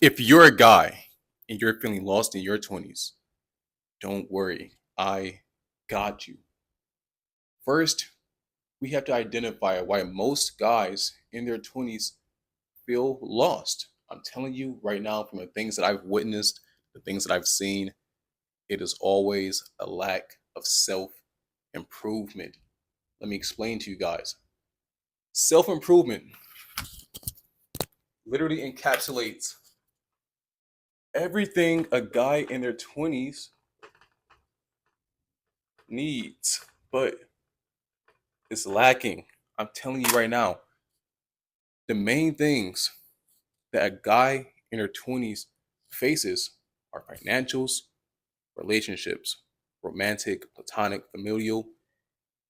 If you're a guy and you're feeling lost in your 20s, don't worry. I got you. First, we have to identify why most guys in their 20s feel lost. I'm telling you right now, from the things that I've witnessed, the things that I've seen, it is always a lack of self improvement. Let me explain to you guys. Self improvement literally encapsulates everything a guy in their 20s needs, but it's lacking. I'm telling you right now, the main things that a guy in their 20s faces are financials, relationships, romantic, platonic, familial,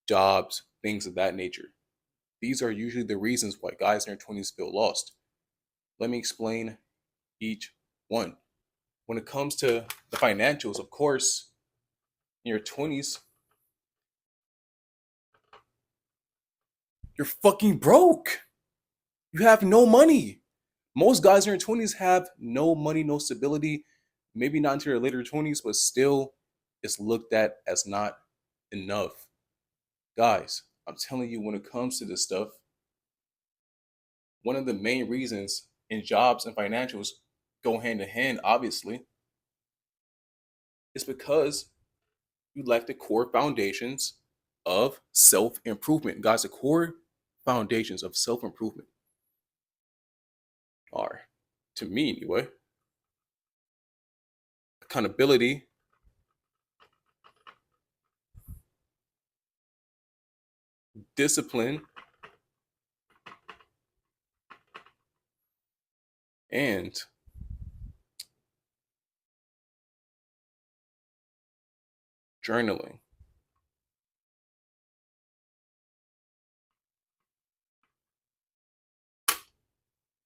jobs, things of that nature. These are usually the reasons why guys in their 20s feel lost. Let me explain each one. When it comes to the financials, of course, in your 20s, you're fucking broke. You have no money. Most guys in their 20s have no money, no stability, maybe not until their later 20s, but still it's looked at as not enough. Guys, I'm telling you, when it comes to this stuff, one of the main reasons in jobs and financials go hand in hand, obviously, is because you lack the core foundations of self improvement. Guys, the core foundations of self improvement are, to me anyway, accountability, discipline, and journaling.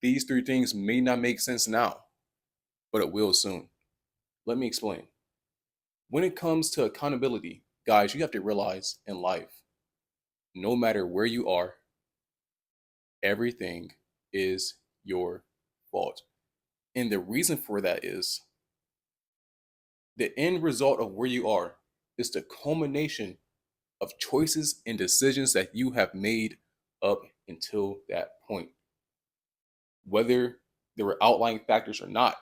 These three things may not make sense now, but it will soon. Let me explain. When it comes to accountability, guys, you have to realize in life, no matter where you are, everything is your fault. And the reason for that is the end result of where you are is the culmination of choices and decisions that you have made up until that point. Whether there were outlying factors or not,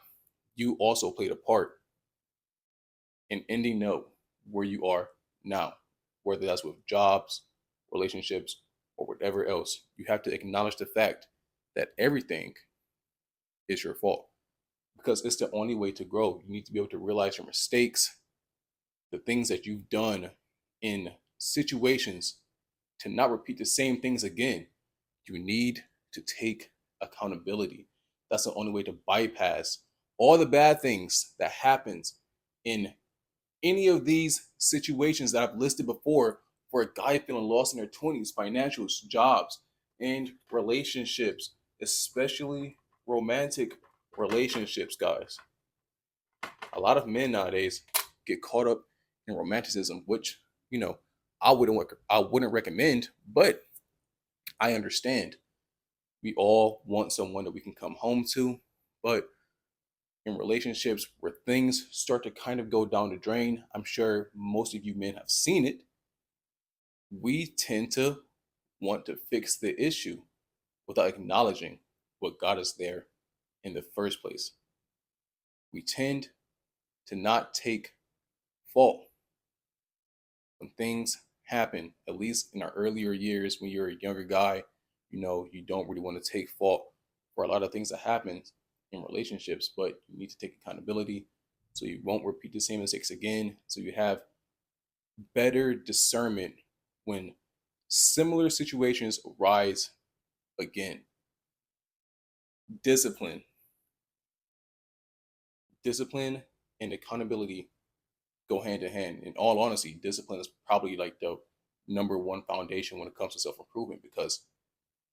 you also played a part in ending up where you are now, whether that's with jobs, relationships, or whatever else. You have to acknowledge the fact that everything is your fault because it's the only way to grow. You need to be able to realize your mistakes, the things that you've done in situations to not repeat the same things again. You need to take accountability. That's the only way to bypass all the bad things that happens in any of these situations that I've listed before for a guy feeling lost in their 20s, financials, jobs, and relationships, especially romantic relationships, guys. A lot of men nowadays get caught up in romanticism, which, you know, I wouldn't recommend, but I understand. We all want someone that we can come home to, but in relationships where things start to kind of go down the drain, I'm sure most of you men have seen it. We tend to want to fix the issue without acknowledging what got us there in the first place. We tend to not take fault when things happen, at least in our earlier years when you're a younger guy. You don't really want to take fault for a lot of things that happen in relationships, but you need to take accountability so you won't repeat the same mistakes again, so you have better discernment when similar situations arise again. Discipline. Discipline and accountability go hand in hand. In all honesty, discipline is probably like the number one foundation when it comes to self improvement because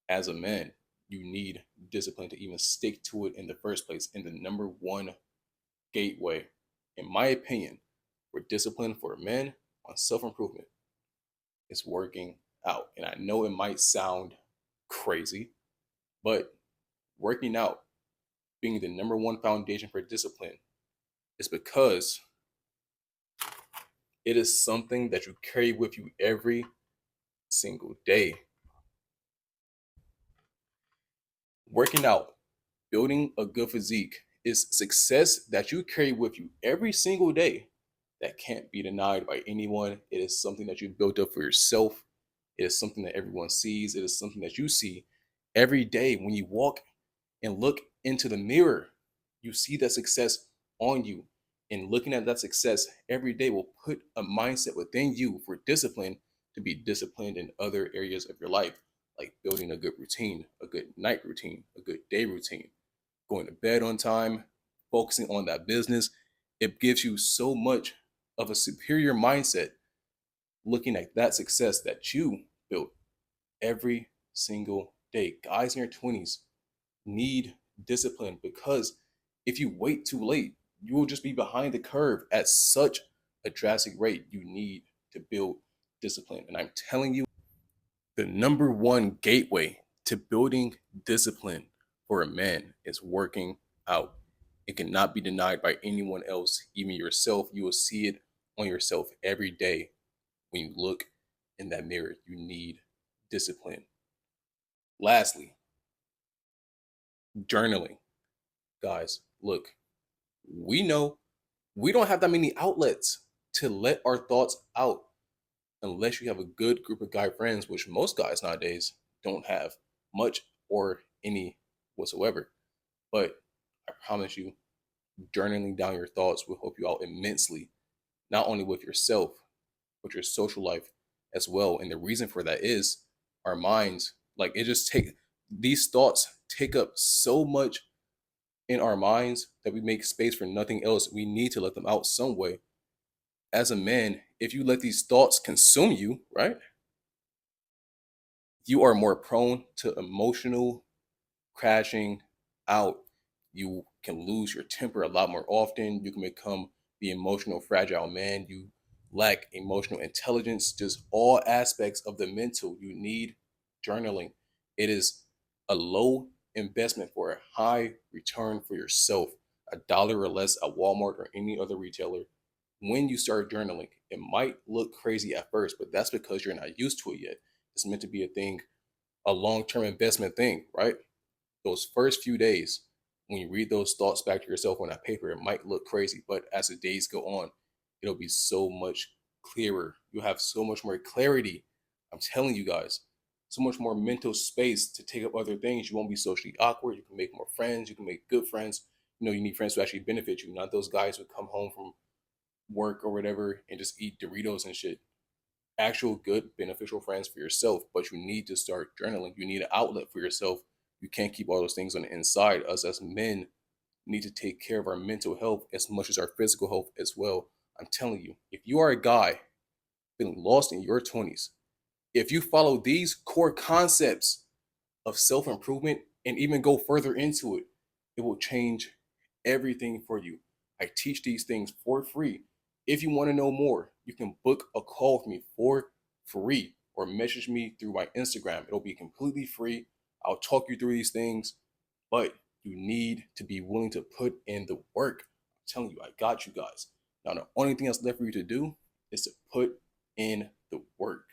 as a man, you need discipline to even stick to it in the first place. And the number one gateway, in my opinion, for discipline for men on self improvement is working out. And I know it might sound crazy, but working out being the number one foundation for discipline is because it is something that you carry with you every single day. Working out, building a good physique is success that you carry with you every single day that can't be denied by anyone. It is something that you built up for yourself. It is something that everyone sees. It is something that you see every day when you walk and look into the mirror. You see that success on you. And looking at that success every day will put a mindset within you for discipline to be disciplined in other areas of your life, like building a good routine, a good night routine, a good day routine, going to bed on time, focusing on that business. It gives you so much of a superior mindset looking at that success that you built every single day. Guys in your 20s need discipline because if you wait too late, you will just be behind the curve at such a drastic rate. You need to build discipline. And I'm telling you, the number one gateway to building discipline for a man is working out. It cannot be denied by anyone else, even yourself. You will see it on yourself every day when you look in that mirror. You need discipline. Lastly, journaling. Guys, look, we know we don't have that many outlets to let our thoughts out unless you have a good group of guy friends, which most guys nowadays don't have much or any whatsoever. But I promise you, journaling down your thoughts will help you out immensely, not only with yourself, but your social life as well. And the reason for that is our minds, like it just take these thoughts take up so much in our minds that we make space for nothing else. We need to let them out some way. As a man, if you let these thoughts consume you, right, you are more prone to emotional crashing out. You can lose your temper a lot more often. You can become the emotional fragile man. You lack emotional intelligence, just all aspects of the mental. You need journaling. It is a low investment for a high return for yourself. $1 or less at Walmart or any other retailer. When you start journaling, it might look crazy at first, but that's because you're not used to it yet. It's meant to be a thing, a long-term investment thing, right? Those first few days, when you read those thoughts back to yourself on that paper, it might look crazy, but as the days go on, it'll be so much clearer. You'll have so much more clarity. I'm telling you guys, so much more mental space to take up other things. You won't be socially awkward. You can make more friends. You can make good friends. You need friends who actually benefit you, not those guys who come home from work or whatever and just eat Doritos and shit. Actual good beneficial friends for yourself, but you need to start journaling. You need an outlet for yourself. You can't keep all those things on the inside. Us as men need to take care of our mental health as much as our physical health as well. I'm telling you, if you are a guy feeling lost in your 20s, if you follow these core concepts of self improvement and even go further into it, it will change everything for you. I teach these things for free. If you want to know more, you can book a call with me for free or message me through my Instagram. It'll be completely free. I'll talk you through these things, but you need to be willing to put in the work. I'm telling you, I got you guys. Now, the only thing that's left for you to do is to put in the work.